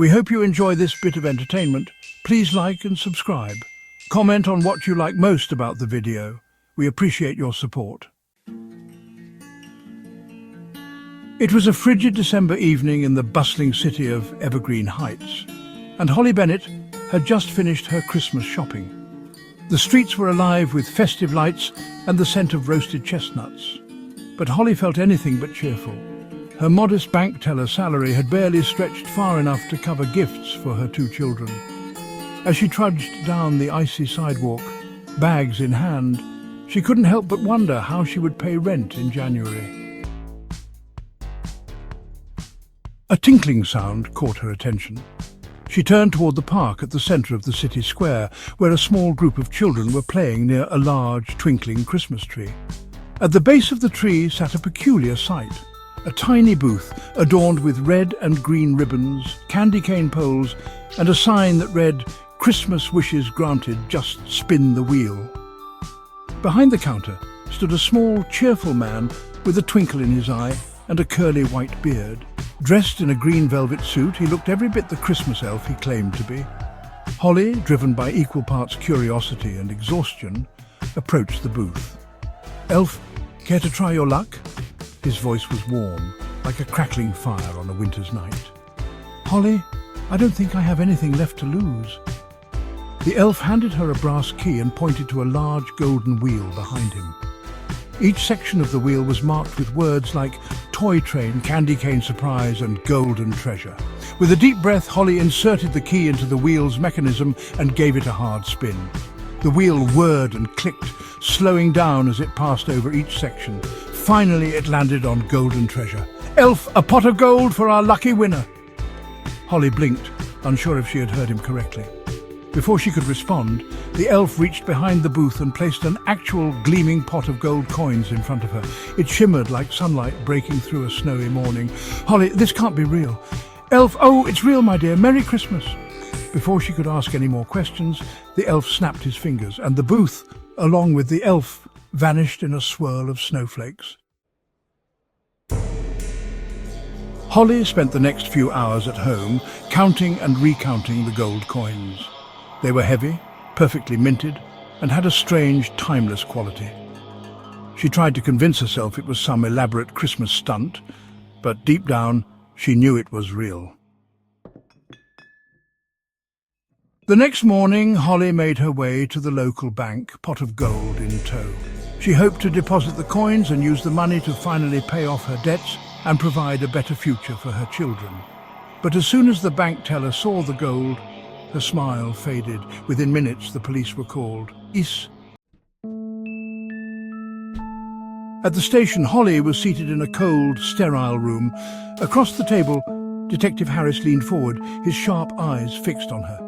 We hope you enjoy this bit of entertainment. Please like and subscribe. Comment on what you like most about the video. We appreciate your support. It was a frigid December evening in the bustling city of Evergreen Heights, and Holly Bennett had just finished her Christmas shopping. The streets were alive with festive lights and the scent of roasted chestnuts. But Holly felt anything but cheerful. Her modest bank teller salary had barely stretched far enough to cover gifts for her two children. As she trudged down the icy sidewalk, bags in hand, she couldn't help but wonder how she would pay rent in January. A tinkling sound caught her attention. She turned toward the park at the centre of the city square, where a small group of children were playing near a large, twinkling Christmas tree. At the base of the tree sat a peculiar sight. A tiny booth adorned with red and green ribbons, candy cane poles, and a sign that read, "Christmas wishes granted, just spin the wheel." Behind the counter stood a small, cheerful man with a twinkle in his eye and a curly white beard. Dressed in a green velvet suit, he looked every bit the Christmas elf he claimed to be. Holly, driven by equal parts curiosity and exhaustion, approached the booth. "Elf, care to try your luck?" His voice was warm, like a crackling fire on a winter's night. "Holly, I don't think I have anything left to lose." The elf handed her a brass key and pointed to a large golden wheel behind him. Each section of the wheel was marked with words like toy train, candy cane surprise, and golden treasure. With a deep breath, Holly inserted the key into the wheel's mechanism and gave it a hard spin. The wheel whirred and clicked, slowing down as it passed over each section. Finally, it landed on golden treasure. "Elf, a pot of gold for our lucky winner!" Holly blinked, unsure if she had heard him correctly. Before she could respond, the elf reached behind the booth and placed an actual gleaming pot of gold coins in front of her. It shimmered like sunlight breaking through a snowy morning. "Holly, this can't be real." "Elf, oh, it's real, my dear. Merry Christmas." Before she could ask any more questions, the elf snapped his fingers, and the booth, along with the elf, vanished in a swirl of snowflakes. Holly spent the next few hours at home, counting and recounting the gold coins. They were heavy, perfectly minted, and had a strange, timeless quality. She tried to convince herself it was some elaborate Christmas stunt, but deep down, she knew it was real. The next morning, Holly made her way to the local bank, pot of gold in tow. She hoped to deposit the coins and use the money to finally pay off her debts and provide a better future for her children. But as soon as the bank teller saw the gold, her smile faded. Within minutes, the police were called. At the station, Holly was seated in a cold, sterile room. Across the table, Detective Harris leaned forward, his sharp eyes fixed on her.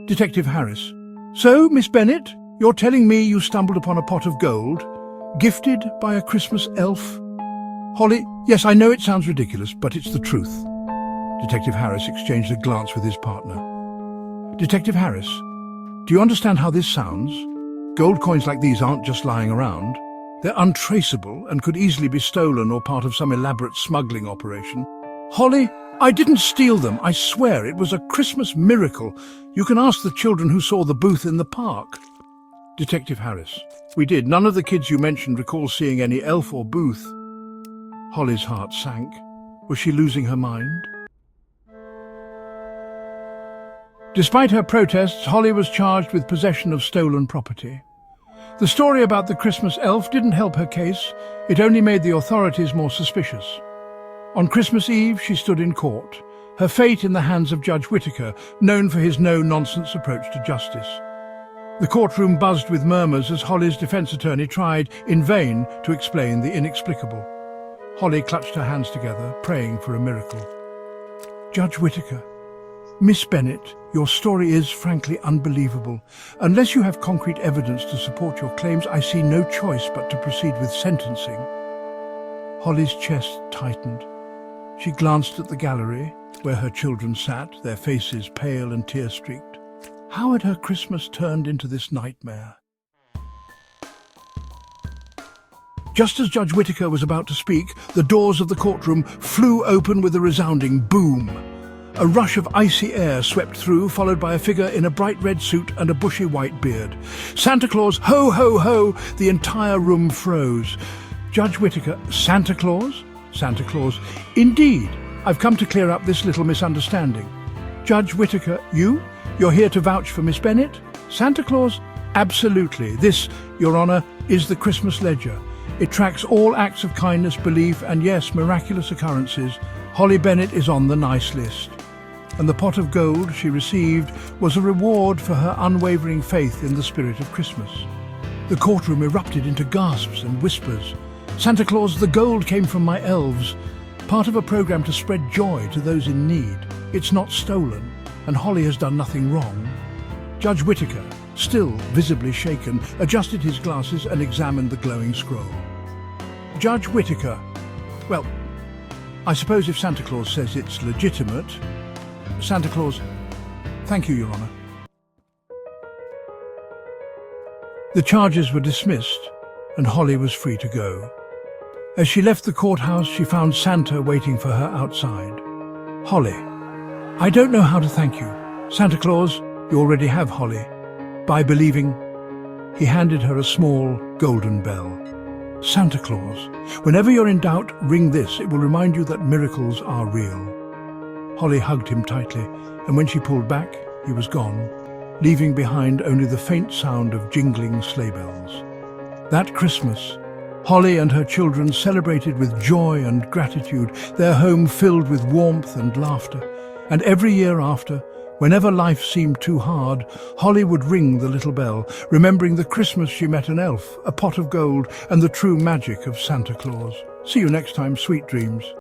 "Detective Harris, so, Miss Bennett, you're telling me you stumbled upon a pot of gold, gifted by a Christmas elf?" "Holly, yes, I know it sounds ridiculous, but it's the truth." Detective Harris exchanged a glance with his partner. "Detective Harris, do you understand how this sounds? Gold coins like these aren't just lying around. They're untraceable and could easily be stolen or part of some elaborate smuggling operation." "Holly, I didn't steal them. I swear it was a Christmas miracle. You can ask the children who saw the booth in the park." Detective Harris, "We did. None of the kids you mentioned recall seeing any elf or booth." Holly's heart sank. Was she losing her mind? Despite her protests, Holly was charged with possession of stolen property. The story about the Christmas elf didn't help her case. It only made the authorities more suspicious. On Christmas Eve, she stood in court, her fate in the hands of Judge Whitaker, known for his no-nonsense approach to justice. The courtroom buzzed with murmurs as Holly's defense attorney tried, in vain, to explain the inexplicable. Holly clutched her hands together, praying for a miracle. "Judge Whitaker, Miss Bennett, your story is, frankly, unbelievable. Unless you have concrete evidence to support your claims, I see no choice but to proceed with sentencing." Holly's chest tightened. She glanced at the gallery, where her children sat, their faces pale and tear-streaked. How had her Christmas turned into this nightmare? Just as Judge Whitaker was about to speak, the doors of the courtroom flew open with a resounding boom. A rush of icy air swept through, followed by a figure in a bright red suit and a bushy white beard. "Santa Claus, ho, ho, ho!" The entire room froze. Judge Whittaker, Santa Claus? Santa Claus, indeed. I've come to clear up this little misunderstanding. Judge Whittaker, you? You're here to vouch for Miss Bennet? Santa Claus? Absolutely. This, Your Honour, is the Christmas Ledger. It tracks all acts of kindness, belief, and yes, miraculous occurrences. Holly Bennet is on the nice list. And the pot of gold she received was a reward for her unwavering faith in the spirit of Christmas. The courtroom erupted into gasps and whispers. Santa Claus, the gold came from my elves, part of a program to spread joy to those in need. It's not stolen, and Holly has done nothing wrong. Judge Whittaker, still visibly shaken, adjusted his glasses and examined the glowing scroll. Judge Whittaker, well, I suppose if Santa Claus says it's legitimate. Santa Claus, thank you, Your Honour. The charges were dismissed, and Holly was free to go. As she left the courthouse, she found Santa waiting for her outside. Holly, I don't know how to thank you. Santa Claus, you already have Holly. By believing, he handed her a small golden bell. Santa Claus, whenever you're in doubt, ring this. It will remind you that miracles are real. Holly hugged him tightly, and when she pulled back, he was gone, leaving behind only the faint sound of jingling sleigh bells. That Christmas, Holly and her children celebrated with joy and gratitude, their home filled with warmth and laughter. And every year after, whenever life seemed too hard, Holly would ring the little bell, remembering the Christmas she met an elf, a pot of gold, and the true magic of Santa Claus. See you next time, sweet dreams.